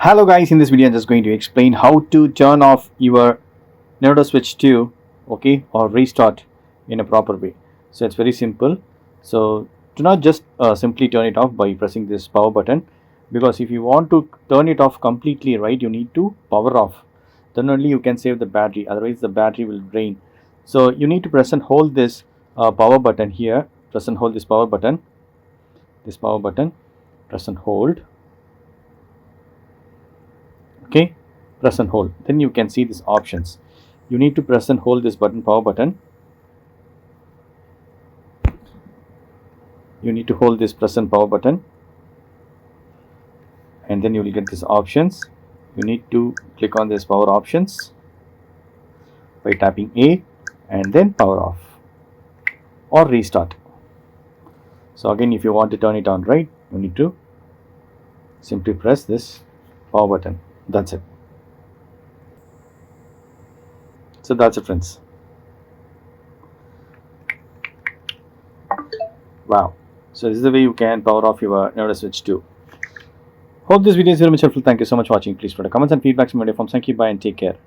Hello guys, in this video I'm just going to explain how to turn off your Nintendo Switch 2, okay, or restart in a proper way. So it's very simple. So do not just simply turn it off by pressing this power button, because if you want to turn it off completely, right, you need to power off. Then only you can save the battery, otherwise the battery will drain. So you need to press and hold this power button here. Press and hold this power button, press and hold. Okay, press and hold. Then you can see these options. You need to press and hold this button, power button. You need to hold this press and power button, and then you will get these options. You need to click on this power options by tapping A and then power off or restart. So again, if you want to turn it on, right, you need to simply press this power button. That's it. So that's it, friends. Wow. So this is the way you can power off your Nintendo Switch 2. Hope this video is very much helpful. Thank you so much for watching. Please put a comments and feedbacks in my form. Thank you. Bye and take care.